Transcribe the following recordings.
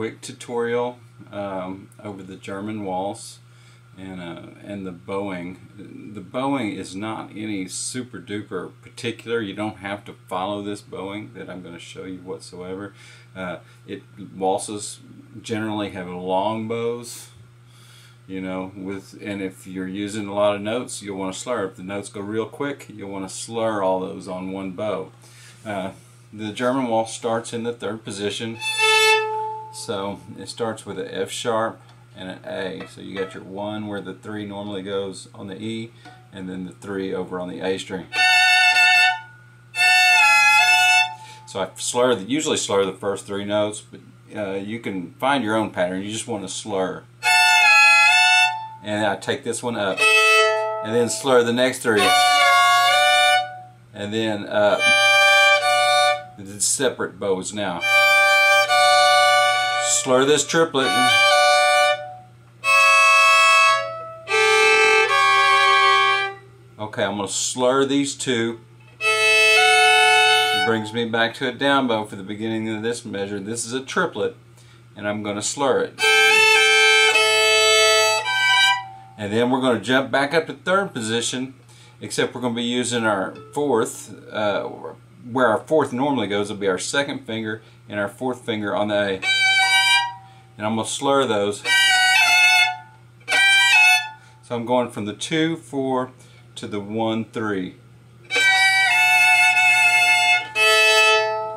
quick tutorial over the German waltz and the bowing. The bowing is not any super duper particular. You don't have to follow this bowing that I'm going to show you whatsoever. Waltzes generally have long bows, you know, and if you're using a lot of notes, you'll want to slur. If the notes go real quick, you'll want to slur all those on one bow. The German waltz starts in the third position, so it starts with an F sharp and an A. So you got your 1 where the 3 normally goes on the E, and then the 3 over on the A string. So I usually slur the first 3 notes, but you can find your own pattern. You just want to slur. And I take this one up, and then slur the next 3, and then up. It's separate bows now. Slur this triplet. Okay, I'm going to slur these 2. Brings me back to a down bow for the beginning of this measure. This is a triplet, and I'm going to slur it. And then we're going to jump back up to third position, except we're going to be using our fourth, where our fourth normally goes will be our second finger and our fourth finger on the A. And I'm going to slur those. So I'm going from the 2, 4 to the 1, 3.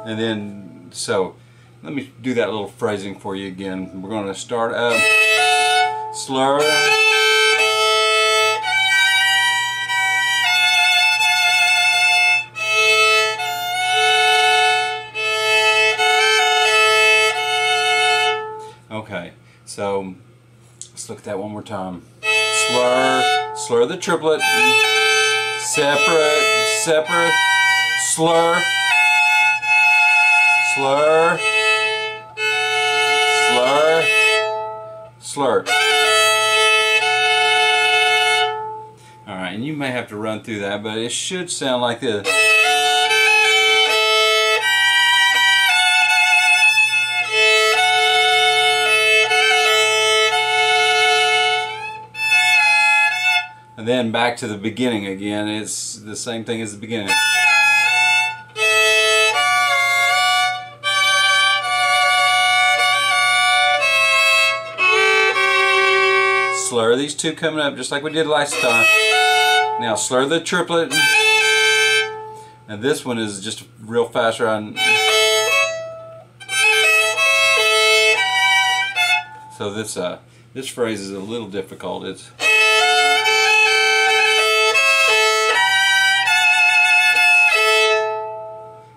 And then, so let me do that little phrasing for you again. We're going to start up, slur. Okay, so let's look at that one more time. Slur the triplet, separate, slur, slur. Alright, and you may have to run through that, but it should sound like this. And then back to the beginning again. It's the same thing as the beginning. Slur these 2 coming up just like we did last time. Now slur the triplet. And this one is just real fast run. So this phrase is a little difficult. It's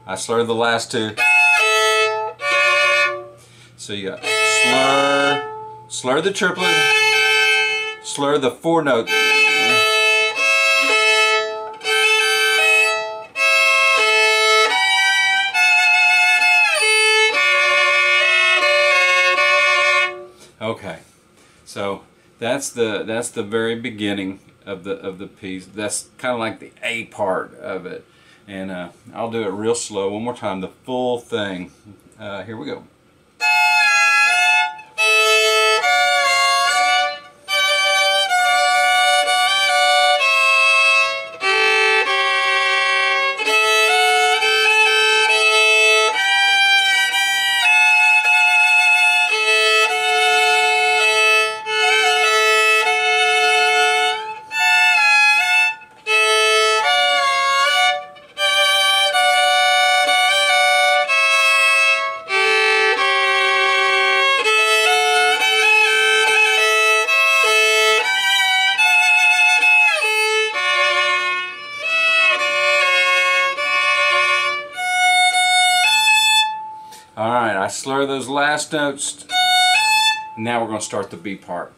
I slur the last 2. So you got slur the triplet, slur the 4 note. Okay, so that's the very beginning of the piece. That's kind of like the A part of it. And I'll do it real slow one more time, the full thing. Here we go. Alright, I slur those last notes. Now we're going to start the B part.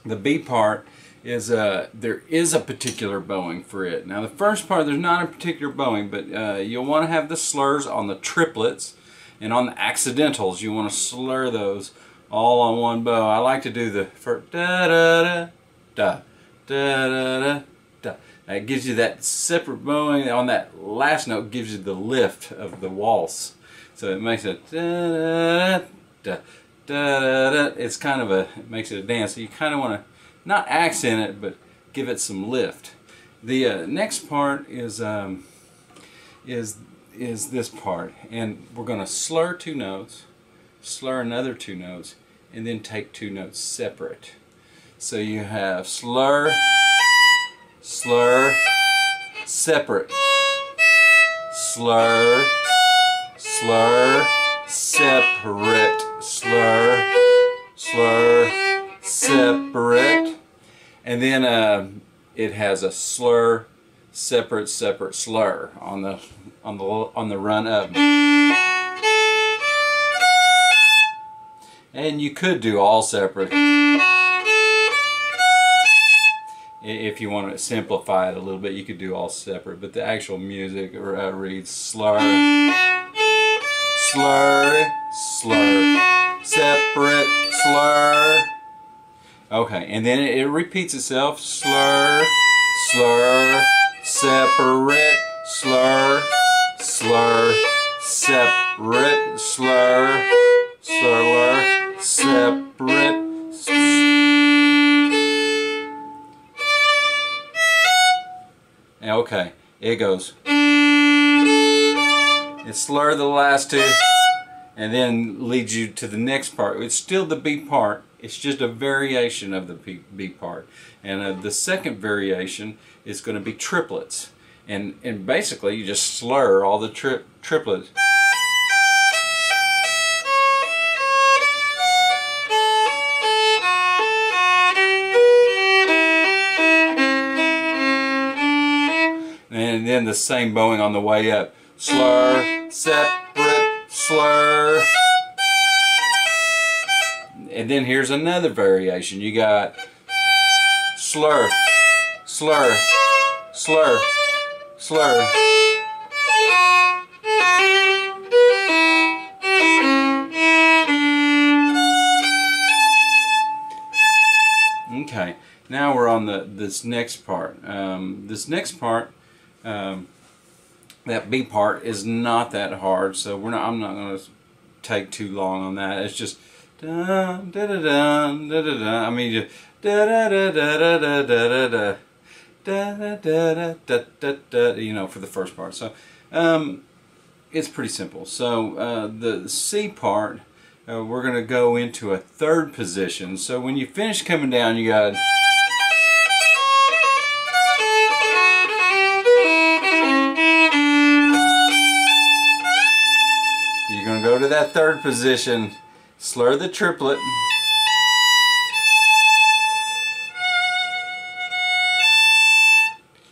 The B part is, there is a particular bowing for it. Now the first part, there's not a particular bowing, but you'll want to have the slurs on the triplets, and on the accidentals, you want to slur those all on one bow. I like to do the first da da da da da da da da. It gives you that separate bowing. On that last note gives you the lift of the waltz. So it makes it da da da da da da. It's kind of it makes it a dance. So you kind of want to not accent it, but give it some lift. The next part is this part, and we're going to slur 2 notes, slur another 2 notes, and then take 2 notes separate. So you have slur, slur, separate, slur, slur, separate, slur, slur, separate, and then it has a slur, separate, separate, slur on the run up. And you could do all separate if you want to simplify it a little bit. You could do all separate, but the actual music reads slur, slur, slur, separate, slur. Okay, and then it repeats itself. Slur, slur, separate, slur, slur, separate, slur, slur, separate. Okay, it goes. It slur the last 2, and then leads you to the next part. It's still the B part. It's just a variation of the B part. And the second variation is going to be triplets. And basically you just slur all the triplets. And then the same bowing on the way up. Slur, separate, slur. And then here's another variation. You got slur, slur, slur, slur. Okay, now we're on this next part. This next part, that B part is not that hard, so I'm not going to take too long on that. It's just da da da da da da da. I mean, just da da da da da da da da da da da da da. You know, for the first part. So it's pretty simple. So the C part, we're going to go into a 3rd position. So when you finish coming down, you got. You're going to go to that 3rd position, slur the triplet,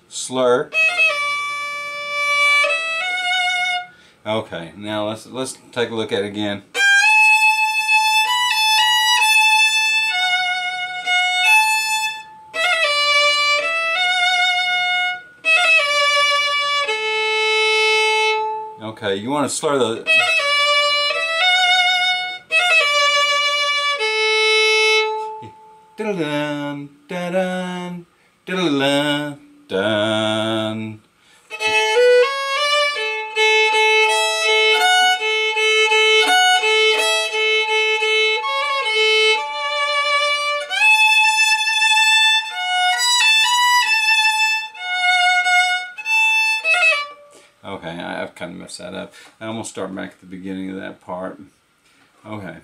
slur. Okay, now let's take a look at it again. Okay, you want to slur the. Dun, dun, dun, dun. Okay, I've kind of messed that up. I'm going to start back at the beginning of that part. Okay.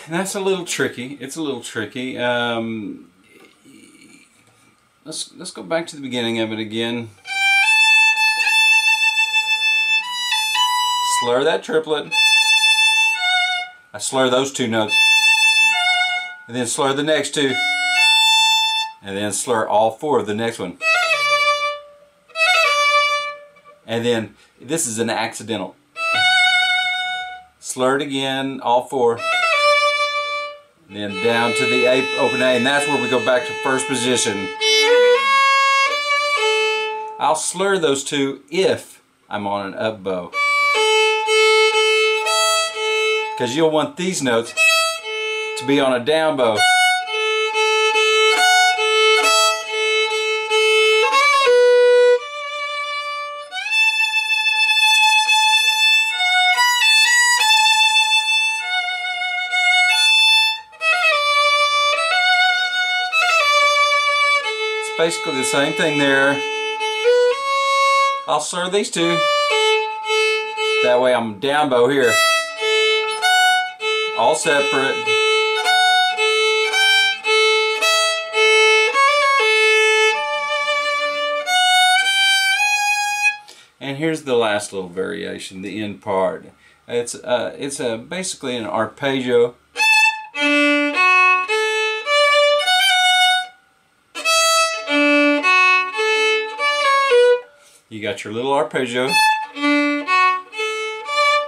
That's a little tricky. It's a little tricky. Let's go back to the beginning of it again. slur that triplet. I slur those two notes. And then slur the next two. And then slur all four of the next one. And then this is an accidental. Slur it again, all four. And then down to the A, open A, and that's where we go back to first position. I'll slur those two if I'm on an up bow. Because you'll want these notes to be on a down bow. It's basically the same thing there. I'll slur these two. That way I'm down bow here. All separate. And here's the last little variation, the end part. It's basically an arpeggio. You got your little arpeggio.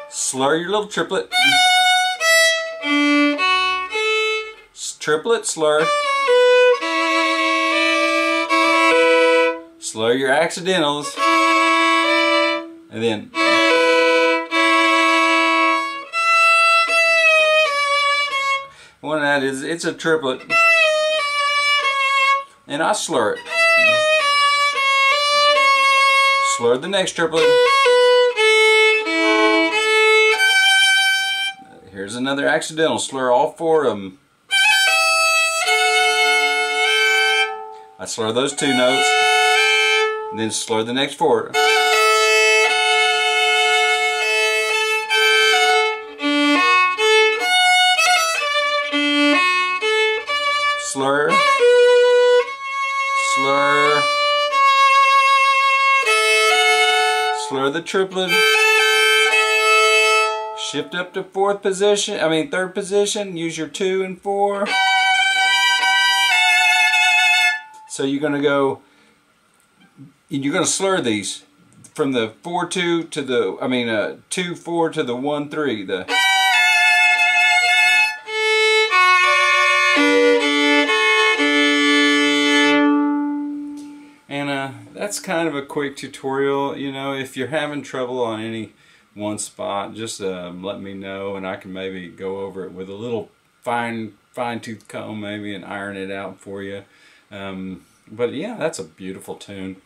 Slur your little triplet. Triplet, slur. Slur your accidentals. And then one of that is, it's a triplet. And I slur it. Slur the next triplet. Here's another accidental. Slur all four of them. I slur those two notes. And then slur the next four. Slur. Slur. Slur the triplet. Shift up to third position. Use your 2 and 4. So you're going to go, you're going to slur these from the 4-2 to the, 2-4 to the 1-3. That's kind of a quick tutorial. You know, if you're having trouble on any one spot, just let me know, and I can maybe go over it with a little fine-tooth comb maybe and iron it out for you. But yeah, that's a beautiful tune.